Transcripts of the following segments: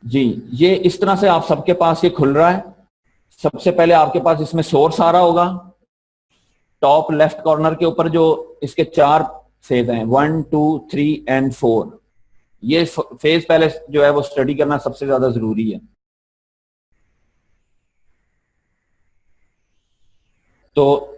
जी, ये इस तरह से आप सबके पास ये खुल रहा है। सबसे पहले आपके पास इसमें सोर्स आ रहा होगा, टॉप लेफ्ट कॉर्नर के ऊपर जो इसके 4 फेज हैं, 1 2 3 एंड 4। ये फेज पहले जो है वो स्टडी करना सबसे ज्यादा जरूरी है। तो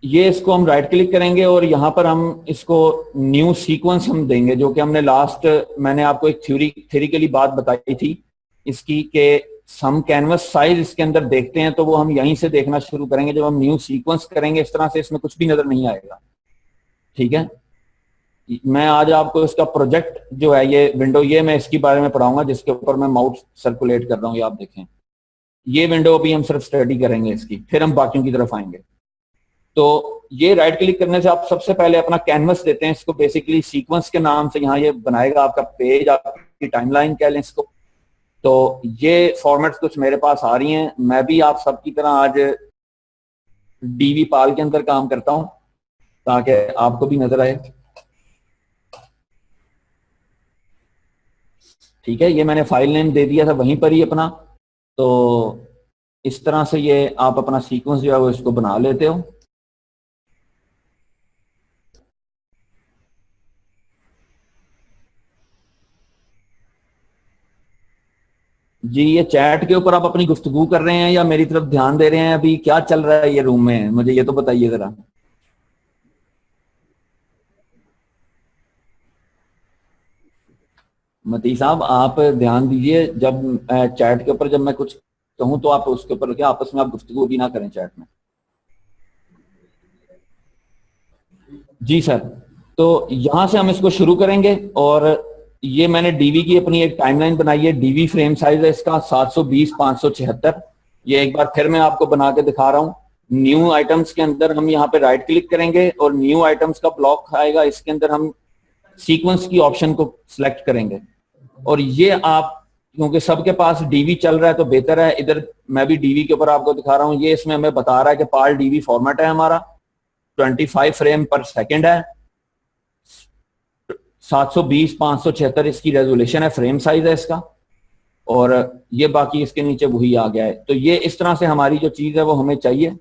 ये इसको हम राइट क्लिक करेंगे और यहां पर हम इसको न्यू सीक्वेंस हम देंगे, जो कि हमने लास्ट, मैंने आपको एक थ्योरिकली बात बताई थी इसकी, कि हम कैनवस साइज इसके अंदर देखते हैं तो वो हम यहीं से देखना शुरू करेंगे। जब हम न्यू सीक्वेंस करेंगे इस तरह से, इसमें कुछ भी नजर नहीं आएगा। ठीक है, मैं आज आपको इसका प्रोजेक्ट जो है, ये विंडो, ये मैं इसके बारे में पढ़ाऊंगा जिसके ऊपर मैं माउस सर्कुलेट कर रहा हूँ। ये आप देखें, ये विंडो अभी हम सिर्फ स्टडी करेंगे इसकी, फिर हम बाकियों की तरफ आएंगे। तो ये राइट क्लिक करने से आप सबसे पहले अपना कैनवस देते हैं इसको, बेसिकली सीक्वेंस के नाम से यहाँ ये बनाएगा आपका पेज, आपकी टाइमलाइन कह लें इसको। तो ये फॉर्मेट्स कुछ मेरे पास आ रही हैं। मैं भी आप सबकी तरह आज डीवी पाल के अंदर काम करता हूं ताकि आपको भी नजर आए। ठीक है, ये मैंने फाइल नेम दे दिया था वहीं पर ही अपना। तो इस तरह से ये आप अपना सीक्वेंस जो है वो इसको बना लेते हो। जी, ये चैट के ऊपर आप अपनी गुफ्तगू कर रहे हैं या मेरी तरफ ध्यान दे रहे हैं? अभी क्या चल रहा है ये रूम में, मुझे ये तो बताइए जरा। मती साहब, आप ध्यान दीजिए, जब चैट के ऊपर जब मैं कुछ कहूं तो आप उसके ऊपर क्या आपस में आप गुफ्तगू भी ना करें चैट में। जी सर, तो यहां से हम इसको शुरू करेंगे। और ये मैंने डीवी की अपनी एक टाइमलाइन बनाई है। डीवी फ्रेम साइज है इसका 720x576। ये एक बार फिर मैं आपको बना के दिखा रहा हूँ। न्यू आइटम्स के अंदर हम यहाँ पे राइट क्लिक करेंगे और न्यू आइटम्स का ब्लॉक आएगा, इसके अंदर हम सीक्वेंस की ऑप्शन को सिलेक्ट करेंगे। और ये आप, क्योंकि सबके पास डीवी चल रहा है तो बेहतर है, इधर मैं भी डीवी के ऊपर आपको दिखा रहा हूँ। ये इसमें हमें बता रहा है कि पाल डीवी फॉर्मेट है हमारा, 25 फ्रेम पर सेकंड है, 720x576 इसकी रेजोल्यूशन है, फ्रेम साइज है इसका। और ये बाकी इसके नीचे वही आ गया है। तो ये इस तरह से हमारी जो चीज है वो हमें चाहिए।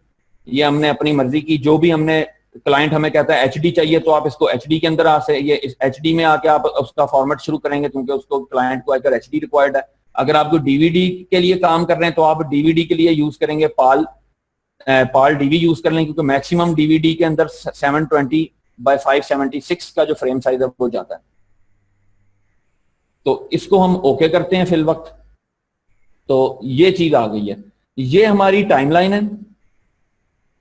ये हमने अपनी मर्जी की, जो भी हमने, क्लाइंट हमें कहता है एचडी चाहिए तो आप इसको एचडी के अंदर ये इस एचडी में आके आप उसका फॉर्मेट शुरू करेंगे, क्योंकि उसको क्लाइंट को आकर एचडी रिक्वायर्ड है। अगर आपको डीवीडी के लिए काम कर रहे हैं तो आप डीवीडी के लिए यूज करेंगे पाल डीवी यूज कर लें, क्योंकि मैक्सिमम डीवीडी के अंदर 720x576 का जो फ्रेम साइज है वो जाता है। तो इसको हम ओके करते हैं फिल वक्त। तो ये चीज आ गई है, ये हमारी टाइमलाइन है।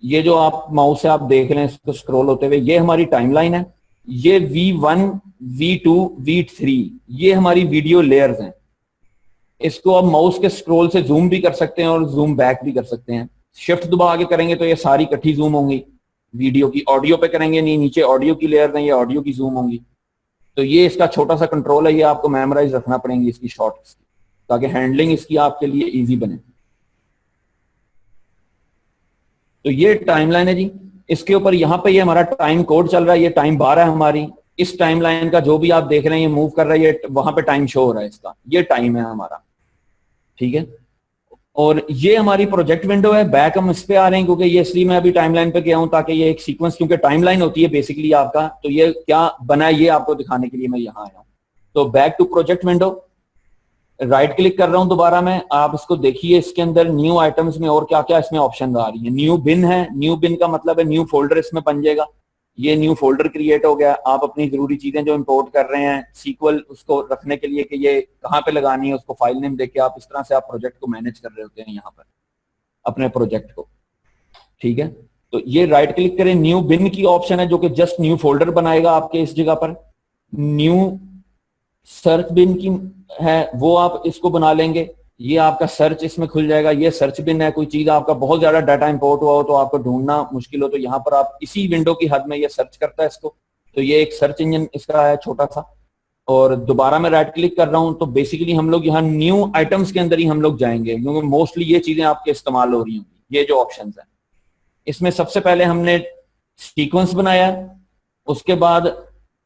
ये जो आप माउस से आप देख रहे हैं इसको स्क्रॉल होते हुए, ये हमारी टाइमलाइन है। ये V1 V2 V3 ये हमारी वीडियो लेयर्स हैं। इसको आप माउस के स्क्रॉल से जूम भी कर सकते हैं और जूम बैक भी कर सकते हैं। शिफ्ट दबा के करेंगे तो ये सारी इकट्ठी जूम होंगी वीडियो की। ऑडियो पे करेंगे नहीं, नीचे ऑडियो की लेयर नहीं, ये ऑडियो की जूम होंगी। तो ये इसका छोटा सा कंट्रोल है, ये आपको मेमोराइज रखना पड़ेंगी इसकी शॉर्ट्स, ताकि हैंडलिंग इसकी आपके लिए इजी बने। तो ये टाइमलाइन है जी। इसके ऊपर यहाँ पे ये हमारा टाइम कोड चल रहा है, ये टाइम 12 है हमारी। इस टाइमलाइन का जो भी आप देख रहे हैं ये मूव कर रहा है, ये वहां पे टाइम शो हो रहा है, इसका ये टाइम है हमारा। ठीक है, और ये हमारी प्रोजेक्ट विंडो है। बैक हम इस पे आ रहे हैं क्योंकि ये, इसलिए मैं अभी टाइमलाइन पे गया हूं ताकि ये एक सीक्वेंस, क्योंकि टाइमलाइन होती है बेसिकली आपका, तो ये क्या बना है ये आपको दिखाने के लिए मैं यहाँ आया हूँ। तो back to project window, right click कर रहा हूं दोबारा मैं। आप इसको देखिए, इसके अंदर न्यू आइटम्स में और क्या क्या इसमें ऑप्शन आ रही है। न्यू बिन है, न्यू बिन का मतलब है न्यू फोल्डर इसमें बन जाएगा। ये न्यू फोल्डर क्रिएट हो गया। आप अपनी जरूरी चीजें जो इंपोर्ट कर रहे हैं सीक्वल, उसको रखने के लिए कि ये कहाँ पे लगानी है, उसको फाइल नेम देके आप इस तरह से आप प्रोजेक्ट को मैनेज कर रहे होते हैं यहाँ पर अपने प्रोजेक्ट को। ठीक है, तो ये राइट क्लिक करें, न्यू बिन की ऑप्शन है जो कि जस्ट न्यू फोल्डर बनाएगा आपके इस जगह पर। न्यू सर्च बिन की है, वो आप इसको बना लेंगे, ये आपका सर्च इसमें खुल जाएगा। ये सर्च बिन है, कोई चीज आपका बहुत ज्यादा डाटा इंपोर्ट हुआ हो तो आपको ढूंढना मुश्किल हो तो यहाँ पर आप इसी विंडो की हद में ये सर्च करता है इसको। तो ये एक सर्च इंजन इसका है छोटा सा। और दोबारा मैं राइट क्लिक कर रहा हूं तो बेसिकली हम लोग यहाँ न्यू आइटम्स के अंदर ही हम लोग जाएंगे, क्योंकि मोस्टली ये चीजें आपके इस्तेमाल हो रही होंगी। ये जो ऑप्शन है इसमें सबसे पहले हमने सीक्वेंस बनाया, उसके बाद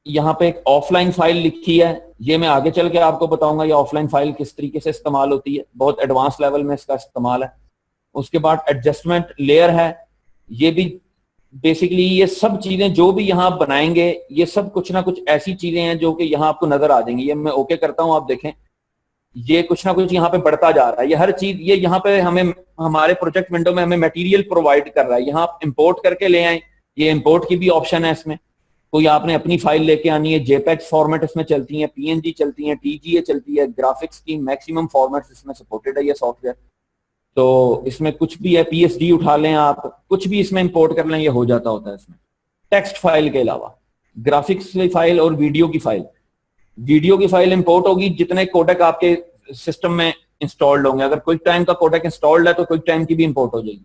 यहाँ पे एक ऑफलाइन फाइल लिखी है, ये मैं आगे चल के आपको बताऊंगा ये ऑफलाइन फाइल किस तरीके से इस्तेमाल होती है, बहुत एडवांस लेवल में इसका इस्तेमाल है। उसके बाद एडजस्टमेंट लेयर है, ये भी बेसिकली ये सब चीजें जो भी यहाँ आप बनाएंगे ये सब कुछ ना कुछ ऐसी चीजें हैं जो कि यहाँ आपको नजर आ जाएंगी। ये मैं ओके करता हूँ, आप देखें ये कुछ ना कुछ यहाँ पे बढ़ता जा रहा है, ये हर चीज ये यहाँ पे हमें हमारे प्रोजेक्ट विंडो में हमें मटेरियल प्रोवाइड कर रहा है। यहाँ आप इंपोर्ट करके ले आए, ये इंपोर्ट की भी ऑप्शन है इसमें, कोई आपने अपनी फाइल लेके आनी है, जेपेग फॉर्मेट इसमें चलती है, पीएनजी चलती है, टीजीए चलती है, ग्राफिक्स की मैक्सिमम फॉर्मेट्स इसमें सपोर्टेड है ये सॉफ्टवेयर। तो इसमें कुछ भी है, पीएसडी उठा लें आप, कुछ भी इसमें इंपोर्ट कर लें, ये हो जाता होता है इसमें। टेक्स्ट फाइल के अलावा ग्राफिक्स की फाइल और वीडियो की फाइल, वीडियो की फाइल इंपोर्ट होगी जितने कोडेक आपके सिस्टम में इंस्टॉल्ड होंगे। अगर क्विक टाइम का कोडेक इंस्टॉल्ड है तो क्विक टाइम की भी इंपोर्ट हो जाएगी।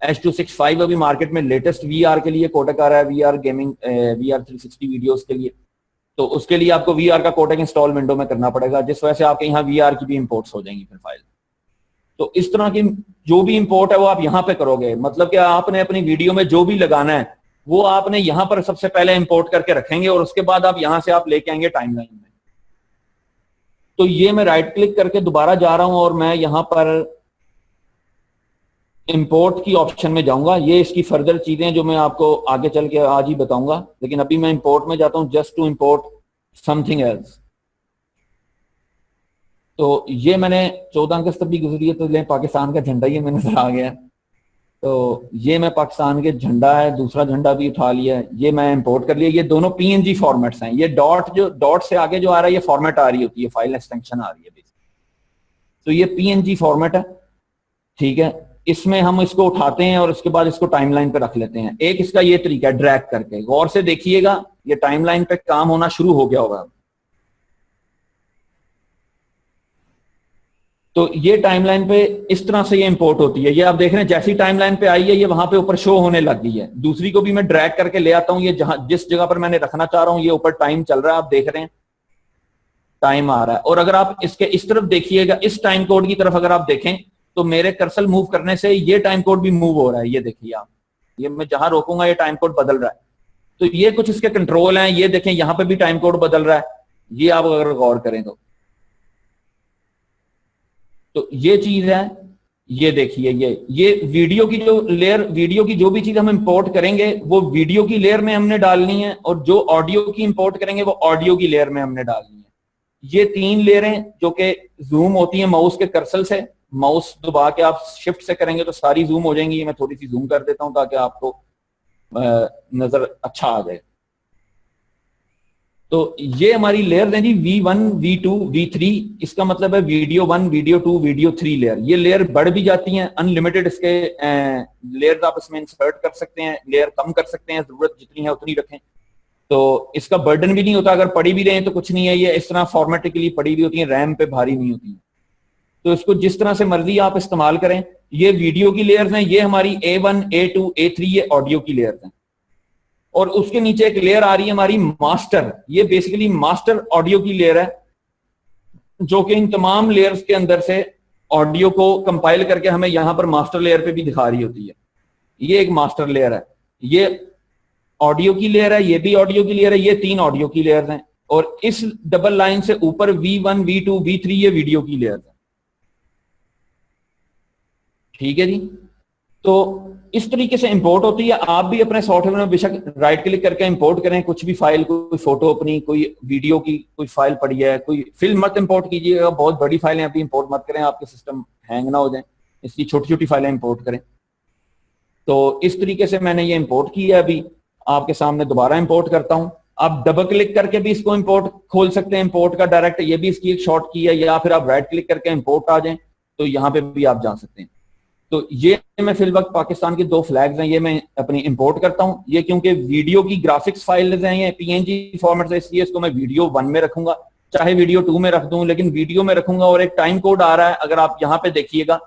H265 अभी मार्केट में लेटेस्ट वीआर के लिए कोडेक आ रहा है, वीआर गेमिंग, वीआर 360 वीडियोस के लिए, तो उसके लिए आपको वीआर का कोडेक इंस्टॉल विंडो में करना पड़ेगा, जिस वजह से आपके यहाँ वीआर की भी इंपोर्ट्स हो जाएंगी फिर फाइल। तो इस तरह की जो भी इंपोर्ट है वो आप यहाँ पे करोगे, मतलब कि आपने अपनी वीडियो में जो भी लगाना है वो आपने यहाँ पर सबसे पहले इंपोर्ट करके रखेंगे और उसके बाद आप यहाँ से आप लेके आएंगे टाइमलाइन में। तो ये मैं राइट क्लिक करके दोबारा जा रहा हूं और मैं यहाँ पर इंपोर्ट की ऑप्शन में जाऊंगा। ये इसकी फर्दर चीजें जो मैं आपको आगे चल के आज ही बताऊंगा, लेकिन अभी मैं इंपोर्ट में जाता हूं just to import something else. तो ये मैंने 14 अगस्त भी गुजरी है तो ले पाकिस्तान का झंडा ये मैंने नजर आ गया, तो ये मैं पाकिस्तान के झंडा है, दूसरा झंडा भी उठा लिया, ये मैं इंपोर्ट कर लिया। ये दोनों पीएनजी फॉर्मेट्स हैं, ये डॉट से आगे जो आ रहा है ये फॉर्मेट आ रही होती है, फाइल एक्सटेंशन आ रही है बेसिकली। तो ये पीएनजी फॉर्मेट है, ठीक है। इसमें हम इसको उठाते हैं और उसके बाद इसको टाइमलाइन पे रख लेते हैं। एक इसका ये तरीका है ड्रैग करके, गौर से देखिएगा ये टाइमलाइन पे काम होना शुरू हो गया होगा। तो ये टाइमलाइन पे इस तरह से ये इंपोर्ट होती है। ये आप देख रहे हैं जैसी टाइमलाइन पे आई है ये वहां पे ऊपर शो होने लग गई है। दूसरी को भी मैं ड्रैग करके ले आता हूं, ये जहां जिस जगह पर मैंने रखना चाह रहा हूं ये ऊपर टाइम चल रहा है, आप देख रहे हैं टाइम आ रहा है। और अगर आप इसके इस तरफ देखिएगा, इस टाइम कोड की तरफ अगर आप देखें तो मेरे कर्सर मूव करने से ये टाइम कोड भी मूव हो रहा है। ये देखिए आप, ये मैं जहां रोकूंगा ये टाइम कोड बदल रहा है। तो ये कुछ इसके कंट्रोल हैं, ये देखें यहाँ पे भी टाइम कोड बदल रहा है, ये आप अगर गौर करें तो ये चीज है। ये देखिए ये वीडियो की जो लेयर, वीडियो की जो भी चीज हम इंपोर्ट करेंगे वो वीडियो की लेयर में हमने डालनी है, और जो ऑडियो की इंपोर्ट करेंगे वो ऑडियो की लेयर में हमने डालनी है। ये 3 लेयरें जो कि जूम होती है माउस के कर्सर से, माउस दबा के आप शिफ्ट से करेंगे तो सारी जूम हो जाएंगी। मैं थोड़ी सी जूम कर देता हूं ताकि आपको नजर अच्छा आ जाए। तो ये हमारी लेयर है जी V1, V2, V3। इसका मतलब है वीडियो 1, वीडियो 2, वीडियो 3 लेयर। ये लेयर बढ़ भी जाती हैं, अनलिमिटेड इसके लेयर्स आप इसमें इंसर्ट कर सकते हैं, लेयर कम कर सकते हैं, जरूरत जितनी है उतनी रखें। तो इसका बर्डन भी नहीं होता, अगर पड़ी भी रहे तो कुछ नहीं है, ये इस तरह फॉर्मेटिकली पड़ी भी होती है, रैम पे भारी नहीं होती है। तो इसको जिस तरह से मर्जी आप इस्तेमाल करें। ये वीडियो की लेयर्स हैं, ये हमारी A1, A2, A3 ये ऑडियो की लेयर्स हैं। और उसके नीचे एक लेयर आ रही है हमारी मास्टर, ये बेसिकली मास्टर ऑडियो की लेयर है, जो कि इन तमाम लेयर्स के अंदर से ऑडियो को कंपाइल करके हमें यहां पर मास्टर लेयर पे भी दिखा रही होती है। ये एक मास्टर लेयर है, ये ऑडियो की लेयर है, ये भी ऑडियो की लेयर है, ये 3 ऑडियो की लेयर्स हैं। और इस डबल लाइन से ऊपर V1, V2, V3 ये वीडियो की लेयर्स है, ठीक है जी। तो इस तरीके से इंपोर्ट होती है। आप भी अपने सॉफ्टवेयर में बेशक राइट क्लिक करके इंपोर्ट करें कुछ भी फाइल, कोई फोटो अपनी, कोई वीडियो की कोई फाइल पड़ी है, कोई फिल्म मत इंपोर्ट कीजिएगा, बहुत बड़ी फाइलें अभी इंपोर्ट मत करें, आपके सिस्टम हैंग ना हो जाए, इसकी छोटी छोटी फाइलें इंपोर्ट करें। तो इस तरीके से मैंने ये इंपोर्ट किया, अभी आपके सामने दोबारा इंपोर्ट करता हूं। आप डबल क्लिक करके भी इसको इंपोर्ट खोल सकते हैं, इंपोर्ट का डायरेक्ट, ये भी इसकी एक शॉर्ट की है, या फिर आप राइट क्लिक करके इंपोर्ट आ जाएं तो यहाँ पे भी आप जा सकते हैं। तो ये मैं फिल वक्त पाकिस्तान की 2 फ्लैग्स हैं, ये मैं अपनी इंपोर्ट करता हूं। ये क्योंकि वीडियो की ग्राफिक्स फाइल्स हैं, ये पीएनजी फॉर्मेट से, इसलिए इसको मैं वीडियो 1 में रखूंगा, चाहे वीडियो 2 में रख दूं, लेकिन वीडियो में रखूंगा। और एक टाइम कोड आ रहा है, अगर आप यहाँ पे देखिएगा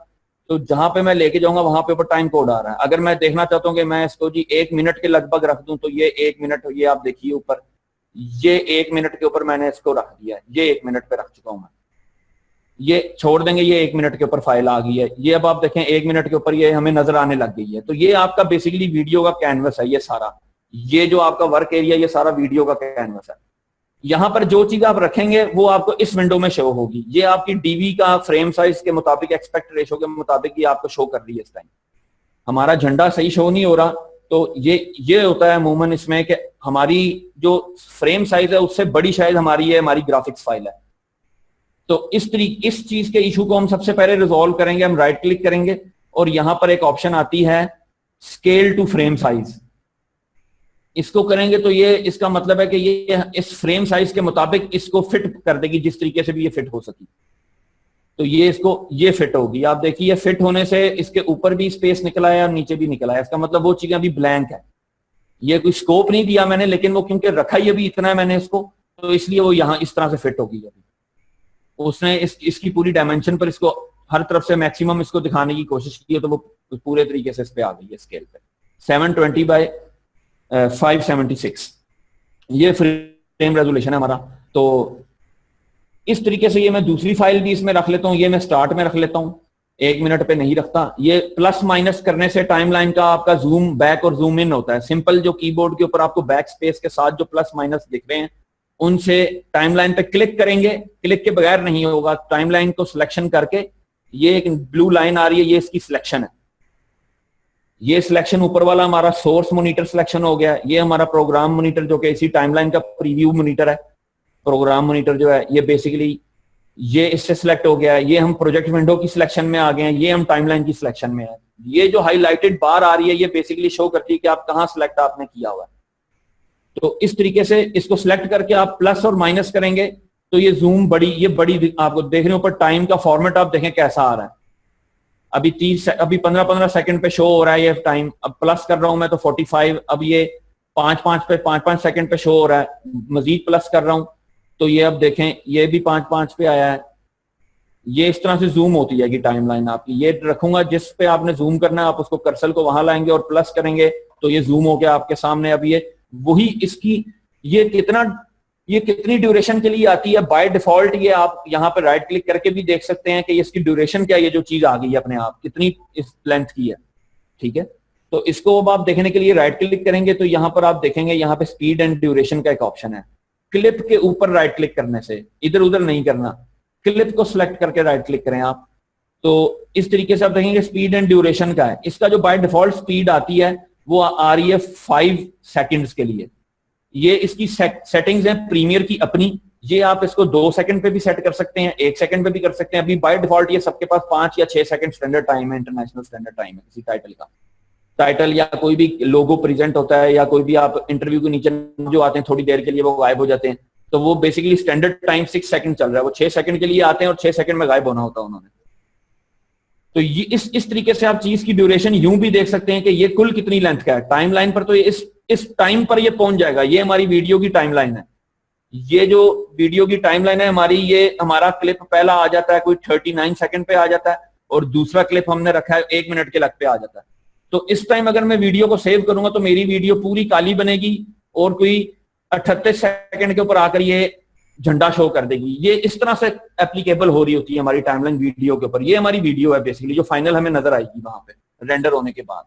तो जहां पे मैं लेके जाऊंगा वहां पे ऊपर टाइम कोड आ रहा है। अगर मैं देखना चाहता हूँ कि मैं इसको जी 1 मिनट के लगभग रख दूं, तो ये 1 मिनट, ये आप देखिए ऊपर, ये 1 मिनट के ऊपर मैंने इसको रख दिया है, ये 1 मिनट पे रख चुका हूं मैं। ये छोड़ देंगे, ये 1 मिनट के ऊपर फाइल आ गई है, ये अब आप देखें 1 मिनट के ऊपर ये हमें नजर आने लग गई है। तो ये आपका बेसिकली वीडियो का कैनवस है ये सारा, ये जो आपका वर्क एरिया, ये सारा वीडियो का कैनवस है। यहां पर जो चीज आप रखेंगे वो आपको इस विंडो में शो होगी। ये आपकी डीवी का फ्रेम साइज के मुताबिक, एक्सपेक्ट रेशो के मुताबिक ये आपको शो कर रही है इस टाइम। हमारा झंडा सही शो नहीं हो रहा, तो ये होता है अमूमन इसमें कि हमारी जो फ्रेम साइज है उससे बड़ी शायद हमारी हमारी ग्राफिक्स फाइल है। तो इस चीज के इशू को हम सबसे पहले रिजॉल्व करेंगे। हम राइट क्लिक करेंगे और यहां पर एक ऑप्शन आती है स्केल टू फ्रेम साइज। इसको करेंगे तो ये इसका मतलब है कि ये इस फ्रेम साइज के मुताबिक इसको फिट कर देगी, जिस तरीके से भी ये फिट हो सकी। तो ये फिट होगी। आप देखिए ये फिट होने से इसके ऊपर भी स्पेस निकला है और नीचे भी निकला है। इसका मतलब वो चीजें अभी ब्लैंक है। ये कोई स्कोप नहीं दिया मैंने, लेकिन वो क्योंकि रखा ही अभी इतना है मैंने इसको, तो इसलिए वो यहाँ इस तरह से फिट होगी। अभी उसने इसकी पूरी डायमेंशन पर इसको हर तरफ से मैक्सिमम इसको दिखाने की कोशिश की है, तो वो पूरे तरीके से इस पे आ गई है स्केल पे। 720 बाय 576 ये फ्रेम रेजोल्यूशन है हमारा। तो इस तरीके से ये मैं दूसरी फाइल भी इसमें रख लेता हूँ। ये मैं स्टार्ट में रख लेता हूँ, 1 मिनट पे नहीं रखता। ये प्लस माइनस करने से टाइमलाइन का आपका जूम बैक और जूम इन होता है। सिंपल जो कीबोर्ड के ऊपर आपको बैक स्पेस के साथ जो प्लस माइनस दिख रहे हैं, उनसे टाइमलाइन पे क्लिक करेंगे, क्लिक के बगैर नहीं होगा। टाइमलाइन को सिलेक्शन करके ये एक ब्लू लाइन आ रही है, ये इसकी सिलेक्शन है। ये सिलेक्शन ऊपर वाला हमारा सोर्स मॉनिटर सिलेक्शन हो गया। ये हमारा प्रोग्राम मॉनिटर जो कि इसी टाइमलाइन का प्रीव्यू मॉनिटर है। प्रोग्राम मॉनिटर जो है ये बेसिकली ये इससे सिलेक्ट हो गया है। ये हम प्रोजेक्ट विंडो की सिलेक्शन में आ गए हैं, ये हम टाइमलाइन की सिलेक्शन में है। ये जो हाईलाइटेड बार आ रही है ये बेसिकली शो करती है कि आप कहां सिलेक्ट आपने किया हुआ है। तो इस तरीके से इसको सिलेक्ट करके आप प्लस और माइनस करेंगे तो ये जूम बड़ी आपको देख रहे हो। ऊपर टाइम का फॉर्मेट आप देखें कैसा आ रहा है। अभी 15-15 सेकंड पे शो हो रहा है ये टाइम। अब प्लस कर रहा हूं मैं तो 45। अब ये 5-5 सेकंड पे शो हो रहा है। मजीद प्लस कर रहा हूं तो ये अब देखें ये भी 5-5 पे आया है। ये इस तरह से जूम होती जाएगी टाइमलाइन आपकी। ये रखूंगा जिस पे आपने जूम करना है, आप उसको कर्सर को वहां लाएंगे और प्लस करेंगे तो ये जूम हो गया आपके सामने। अब ये वही इसकी ये कितनी ड्यूरेशन के लिए आती है बाय डिफॉल्ट, ये आप यहाँ पे राइट क्लिक करके भी देख सकते हैं कि इसकी ड्यूरेशन क्या है। ये जो चीज आ गई है अपने आप कितनी इस लेंथ की है, ठीक है। तो इसको अब आप देखने के लिए राइट क्लिक करेंगे तो यहाँ पर आप देखेंगे यहाँ पे स्पीड एंड ड्यूरेशन का एक ऑप्शन है। क्लिप के ऊपर राइट क्लिक करने से, इधर उधर नहीं करना, क्लिप को सिलेक्ट करके राइट क्लिक करें आप। तो इस तरीके से आप देखेंगे स्पीड एंड ड्यूरेशन का है। इसका जो बाय डिफॉल्ट स्पीड आती है वो आ रही है 5 सेकंड्स के लिए। ये इसकी सेटिंग्स हैं प्रीमियर की अपनी। ये आप इसको 2 सेकंड पे भी सेट कर सकते हैं, 1 सेकंड पे भी कर सकते हैं। अभी बाय डिफॉल्ट ये सबके पास 5 या 6 सेकंड स्टैंडर्ड टाइम है, इंटरनेशनल स्टैंडर्ड टाइम है किसी टाइटल का। टाइटल या कोई भी लोगो प्रेजेंट होता है या कोई भी आप इंटरव्यू के नीचे जो आते हैं थोड़ी देर के लिए वो गायब हो जाते हैं, तो वो बेसिकली स्टैंडर्ड टाइम 6 सेकंड चल रहा है। वो 6 सेकंड के लिए आते हैं और 6 सेकंड में गायब होना होता है उन्होंने। तो ये इस तरीके से आप चीज की ड्यूरेशन यूं भी देख सकते हैं कि ये कुल कितनी लेंथ का है। टाइमलाइन पर तो ये इस टाइम पर ये पहुंच जाएगा। ये हमारी वीडियो की टाइमलाइन है। ये जो वीडियो की टाइमलाइन है हमारी, ये हमारा क्लिप पहला आ जाता है कोई 39 सेकंड पे आ जाता है और दूसरा क्लिप हमने रखा है 1 मिनट के लग पे आ जाता है। तो इस टाइम अगर मैं वीडियो को सेव करूंगा तो मेरी वीडियो पूरी काली बनेगी और कोई 38 सेकंड के ऊपर आकर ये झंडा शो कर देगी। ये इस तरह से एप्लीकेबल हो रही होती है हमारी टाइमलाइन वीडियो के ऊपर। ये हमारी वीडियो है बेसिकली जो फाइनल हमें नजर आएगी वहां पे रेंडर होने के बाद।